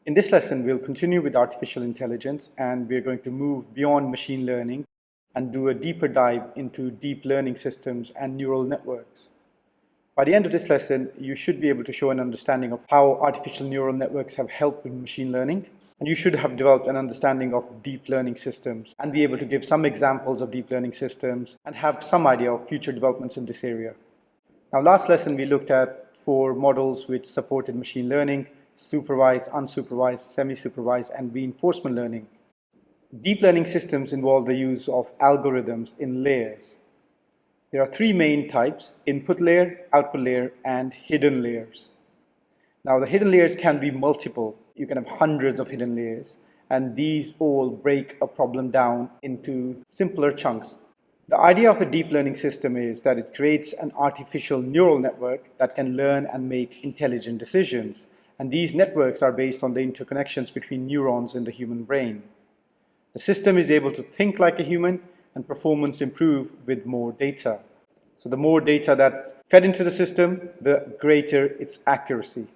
In this lesson, we'll continue with artificial intelligence, and we're going to move beyond machine learning and do a deeper dive into deep learning systems and neural networks. By the end of this lesson, you should be able to show an understanding of how artificial neural networks have helped with machine learning, and you should have developed an understanding of deep learning systems and be able to give some examples of deep learning systems and have some idea of future developments in this area. Now, last lesson we looked at 4 models which supported machine learning: supervised, unsupervised, semi-supervised, and reinforcement learning. Deep learning systems involve the use of algorithms in layers. There are 3 main types: input layer, output layer, and hidden layers. Now, the hidden layers can be multiple. You can have hundreds of hidden layers, and these all break a problem down into simpler chunks. The idea of a deep learning system is that it creates an artificial neural network that can learn and make intelligent decisions. And these networks are based on the interconnections between neurons in the human brain. The system is able to think like a human, and performance improve with more data. So the more data that's fed into the system, the greater its accuracy.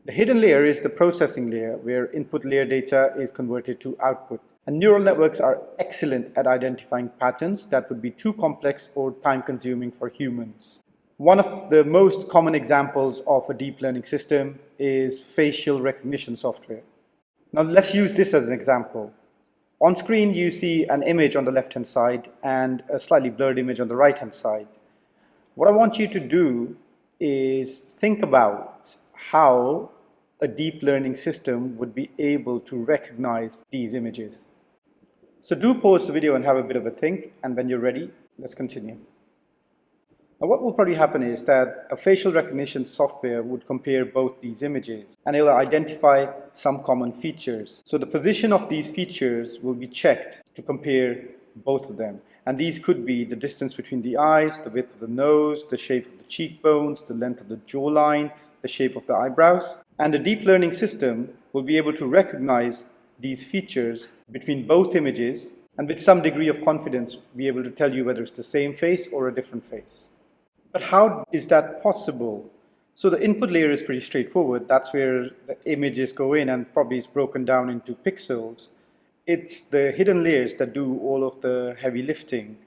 The hidden layer is the processing layer, where input layer data is converted to output. And neural networks are excellent at identifying patterns that would be too complex or time-consuming for humans. One of the most common examples of a deep learning system is facial recognition software. Now, let's use this as an example. On screen, you see an image on the left-hand side and a slightly blurred image on the right-hand side. What I want you to do is think about how a deep learning system would be able to recognize these images. So do pause the video and have a bit of a think, and when you're ready, let's continue. Now, what will probably happen is that a facial recognition software would compare both these images, and it will identify some common features. So the position of these features will be checked to compare both of them. And these could be the distance between the eyes, the width of the nose, the shape of the cheekbones, the length of the jawline, the shape of the eyebrows. And a deep learning system will be able to recognize these features between both images, and with some degree of confidence be able to tell you whether it's the same face or a different face. But how is that possible? So the input layer is pretty straightforward. That's where the images go in, and probably it's broken down into pixels. It's the hidden layers that do all of the heavy lifting.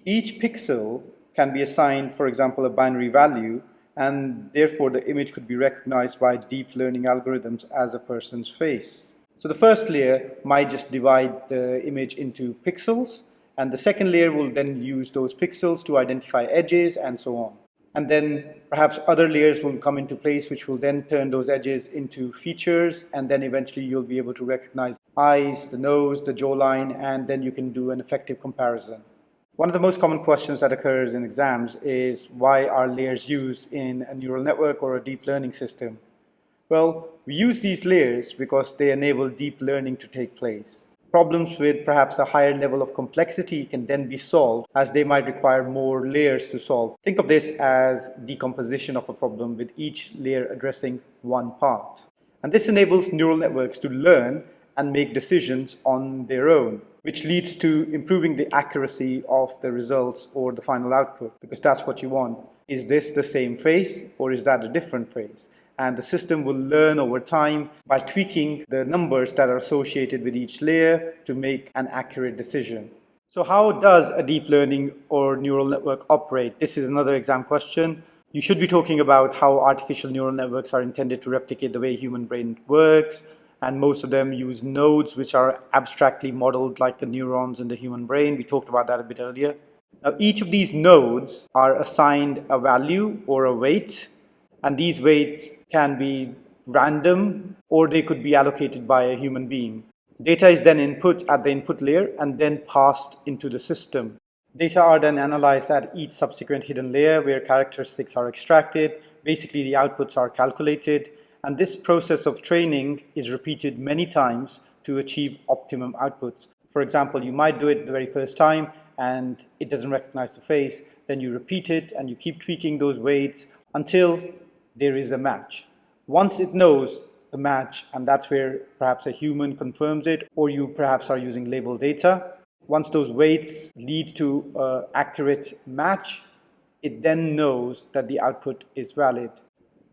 Each pixel can be assigned, for example, a binary value, and therefore the image could be recognized by deep learning algorithms as a person's face. So the first layer might just divide the image into pixels, and the second layer will then use those pixels to identify edges and so on. And then perhaps other layers will come into place which will then turn those edges into features, and then eventually you'll be able to recognize eyes, the nose, the jawline, and then you can do an effective comparison. One of the most common questions that occurs in exams is, why are layers used in a neural network or a deep learning system? Well, we use these layers because they enable deep learning to take place. Problems with perhaps a higher level of complexity can then be solved, as they might require more layers to solve. Think of this as decomposition of a problem, with each layer addressing one part. And this enables neural networks to learn and make decisions on their own, which leads to improving the accuracy of the results or the final output, because that's what you want. Is this the same face, or is that a different face? And the system will learn over time by tweaking the numbers that are associated with each layer to make an accurate decision. So how does a deep learning or neural network operate? This is another exam question. You should be talking about how artificial neural networks are intended to replicate the way human brain works, and most of them use nodes which are abstractly modeled like the neurons in the human brain. We talked about that a bit earlier. Now, each of these nodes are assigned a value or a weight, and these weights can be random or they could be allocated by a human being. Data is then input at the input layer and then passed into the system. Data are then analyzed at each subsequent hidden layer, where characteristics are extracted. Basically, the outputs are calculated, and this process of training is repeated many times to achieve optimum outputs. For example, you might do it the very first time and it doesn't recognize the face. Then you repeat it and you keep tweaking those weights until there is a match. Once it knows the match, and that's where perhaps a human confirms it, or you perhaps are using labeled data. Once those weights lead to an accurate match, it then knows that the output is valid.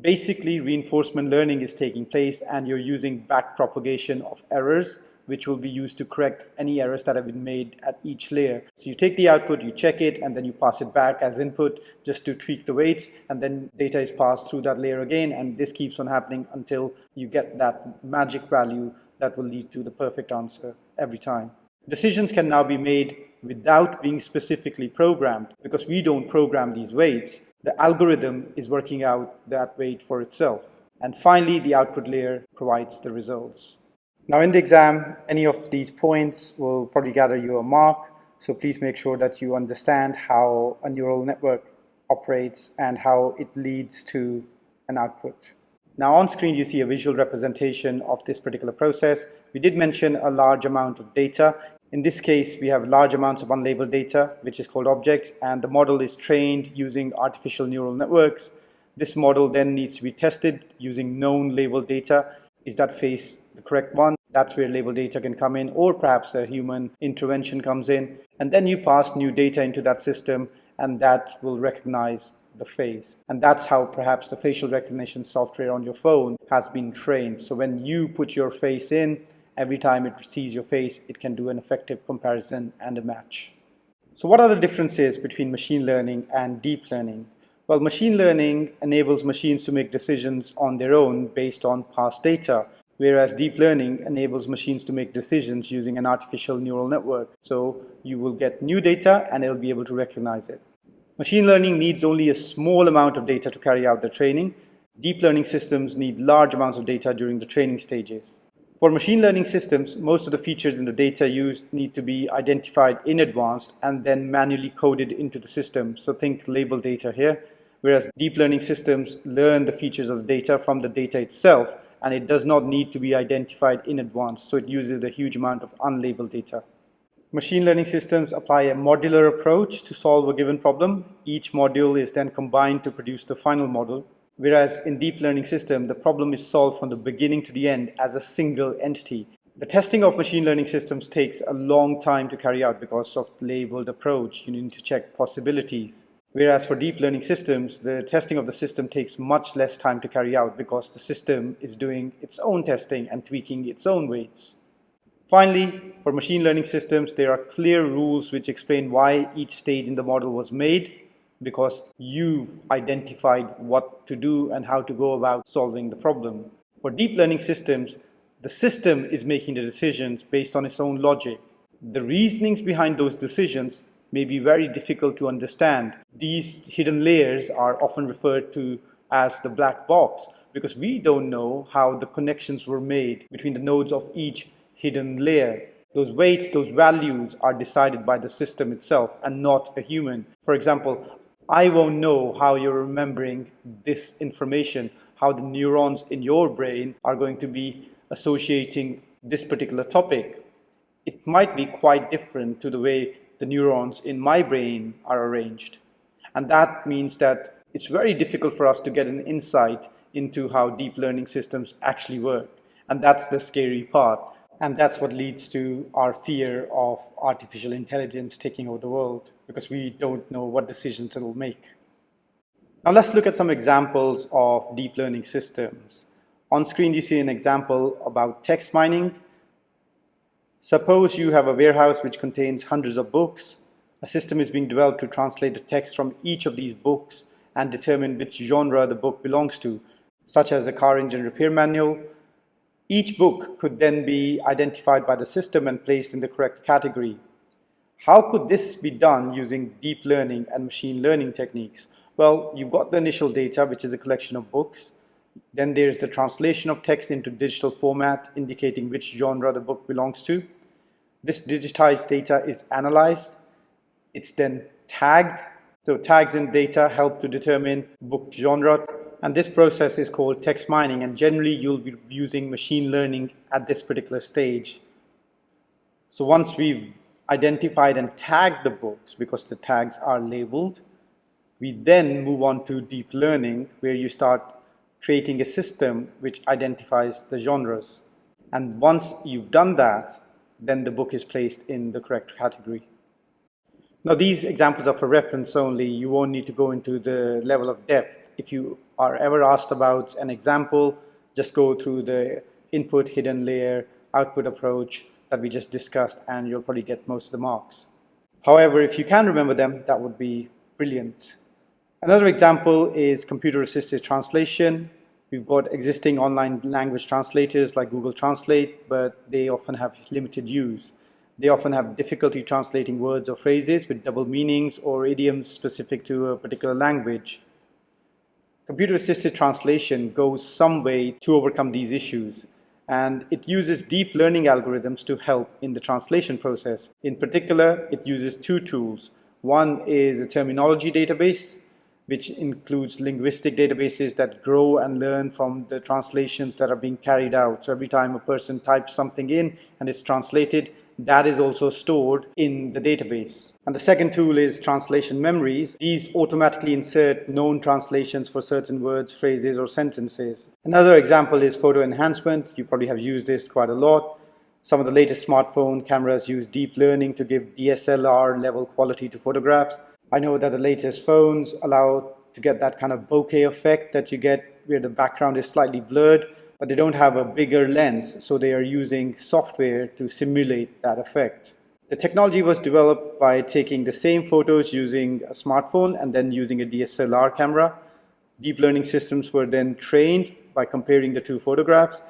Basically, reinforcement learning is taking place and you're using back propagation of errors, which will be used to correct any errors that have been made at each layer. So you take the output, you check it, and then you pass it back as input just to tweak the weights, and then data is passed through that layer again, and this keeps on happening until you get that magic value that will lead to the perfect answer every time. Decisions can now be made without being specifically programmed, because we don't program these weights. The algorithm is working out that weight for itself. And finally, the output layer provides the results. Now in the exam, any of these points will probably gather you a mark, so please make sure that you understand how a neural network operates and how it leads to an output. Now on screen you see a visual representation of this particular process. We did mention a large amount of data. In this case, we have large amounts of unlabeled data, which is called objects, and the model is trained using artificial neural networks. This model then needs to be tested using known labeled data. Is that face the correct one? That's where labeled data can come in, or perhaps a human intervention comes in. And then you pass new data into that system, and that will recognize the face. And that's how perhaps the facial recognition software on your phone has been trained. So when you put your face in, every time it sees your face, it can do an effective comparison and a match. So what are the differences between machine learning and deep learning? Well, machine learning enables machines to make decisions on their own based on past data, whereas deep learning enables machines to make decisions using an artificial neural network. So you will get new data and it'll be able to recognize it. Machine learning needs only a small amount of data to carry out the training. Deep learning systems need large amounts of data during the training stages. For machine learning systems, most of the features in the data used need to be identified in advance and then manually coded into the system. So think label data here, whereas deep learning systems learn the features of the data from the data itself, and it does not need to be identified in advance. So it uses a huge amount of unlabeled data. Machine learning systems apply a modular approach to solve a given problem. Each module is then combined to produce the final model. Whereas in deep learning system, the problem is solved from the beginning to the end as a single entity. The testing of machine learning systems takes a long time to carry out because of the labeled approach. You need to check possibilities. Whereas for deep learning systems, the testing of the system takes much less time to carry out because the system is doing its own testing and tweaking its own weights. Finally, for machine learning systems, there are clear rules which explain why each stage in the model was made, because you've identified what to do and how to go about solving the problem. For deep learning systems, the system is making the decisions based on its own logic. The reasonings behind those decisions may be very difficult to understand. These hidden layers are often referred to as the black box because we don't know how the connections were made between the nodes of each hidden layer. Those weights, those values are decided by the system itself and not a human. For example, I won't know how you're remembering this information, how the neurons in your brain are going to be associating this particular topic. It might be quite different to the way the neurons in my brain are arranged. And that means that it's very difficult for us to get an insight into how deep learning systems actually work. And that's the scary part. And that's what leads to our fear of artificial intelligence taking over the world, because we don't know what decisions it will make. Now let's look at some examples of deep learning systems. On screen you see an example about text mining. Suppose you have a warehouse which contains hundreds of books. A system is being developed to translate the text from each of these books and determine which genre the book belongs to, such as the car engine repair manual. Each book could then be identified by the system and placed in the correct category. How could this be done using deep learning and machine learning techniques? Well, you've got the initial data, which is a collection of books. Then there's the translation of text into digital format, indicating which genre the book belongs to. This digitized data is analyzed. It's then tagged. So tags in data help to determine book genre. And this process is called text mining, and generally you'll be using machine learning at this particular stage. So once we've identified and tagged the books, because the tags are labeled, we then move on to deep learning, where you start creating a system which identifies the genres. And once you've done that, then the book is placed in the correct category. Now these examples are for reference only. You won't need to go into the level of depth. If you are ever asked about an example, just go through the input, hidden layer, output approach that we just discussed, and you'll probably get most of the marks. However, if you can remember them, that would be brilliant. Another example is computer-assisted translation. We've got existing online language translators like Google Translate, but they often have limited use. They often have difficulty translating words or phrases with double meanings or idioms specific to a particular language. Computer-assisted translation goes some way to overcome these issues, and it uses deep learning algorithms to help in the translation process. In particular, it uses two tools. One is a terminology database, which includes linguistic databases that grow and learn from the translations that are being carried out. So every time a person types something in and it's translated, that is also stored in the database. And the second tool is translation memories. These automatically insert known translations for certain words, phrases, or sentences. Another example is photo enhancement. You probably have used this quite a lot. Some of the latest smartphone cameras use deep learning to give DSLR level quality to photographs. I know that the latest phones allow to get that kind of bokeh effect that you get where the background is slightly blurred, but they don't have a bigger lens, so they are using software to simulate that effect. The technology was developed by taking the same photos using a smartphone and then using a DSLR camera. Deep learning systems were then trained by comparing the two photographs,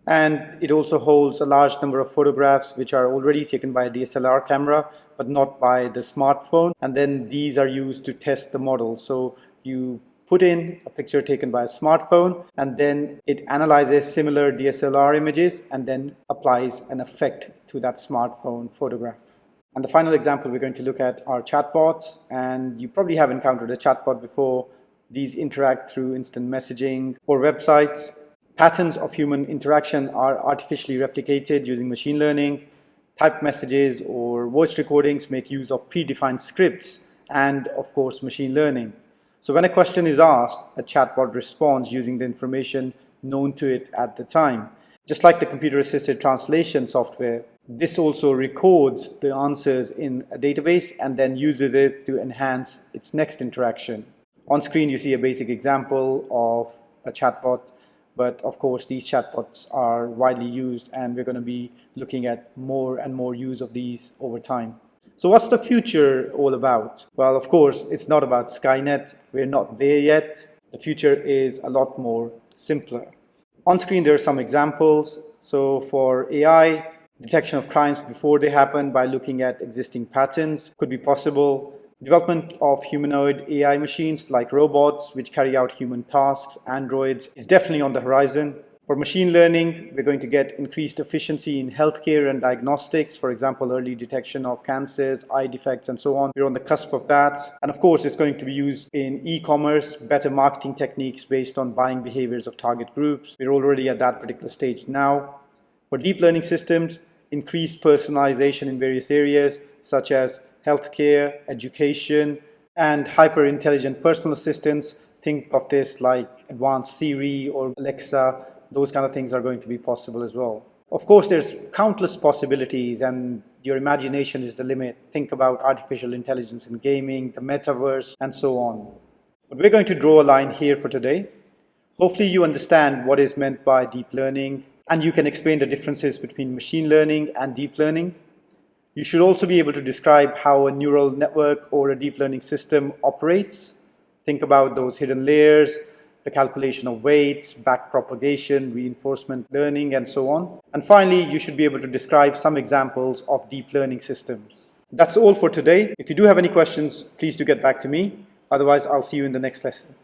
and it also holds a large number of photographs which are already taken by a DSLR camera but not by the smartphone, and then these are used to test the model. So you put in a picture taken by a smartphone and then it analyzes similar DSLR images and then applies an effect to that smartphone photograph. And the final example we're going to look at are chatbots, and you probably have encountered a chatbot before. These interact through instant messaging or websites. Patterns of human interaction are artificially replicated using machine learning. Typed messages or voice recordings make use of predefined scripts and, of course, machine learning. So when a question is asked, a chatbot responds using the information known to it at the time. Just like the computer-assisted translation software, this also records the answers in a database and then uses it to enhance its next interaction. On screen, you see a basic example of a chatbot. But of course, these chatbots are widely used, and we're going to be looking at more and more use of these over time. So what's the future all about? Well, of course, it's not about Skynet. We're not there yet. The future is a lot more simpler. On screen, there are some examples. So for AI, detection of crimes before they happen by looking at existing patterns could be possible. Development of humanoid AI machines like robots which carry out human tasks, androids, is definitely on the horizon. For machine learning, we're going to get increased efficiency in healthcare and diagnostics, for example, early detection of cancers, eye defects, and so on. We're on the cusp of that. And of course, it's going to be used in e-commerce, better marketing techniques based on buying behaviors of target groups. We're already at that particular stage now. For deep learning systems, increased personalization in various areas, such as healthcare, education, and hyper-intelligent personal assistants. Think of this like advanced Siri or Alexa. Those kind of things are going to be possible as well. Of course, there's countless possibilities and your imagination is the limit. Think about artificial intelligence in gaming, the metaverse, and so on. But we're going to draw a line here for today. Hopefully you understand what is meant by deep learning, and you can explain the differences between machine learning and deep learning. You should also be able to describe how a neural network or a deep learning system operates. Think about those hidden layers, the calculation of weights, backpropagation, reinforcement learning, and so on. And finally, you should be able to describe some examples of deep learning systems. That's all for today. If you do have any questions, please do get back to me. Otherwise, I'll see you in the next lesson.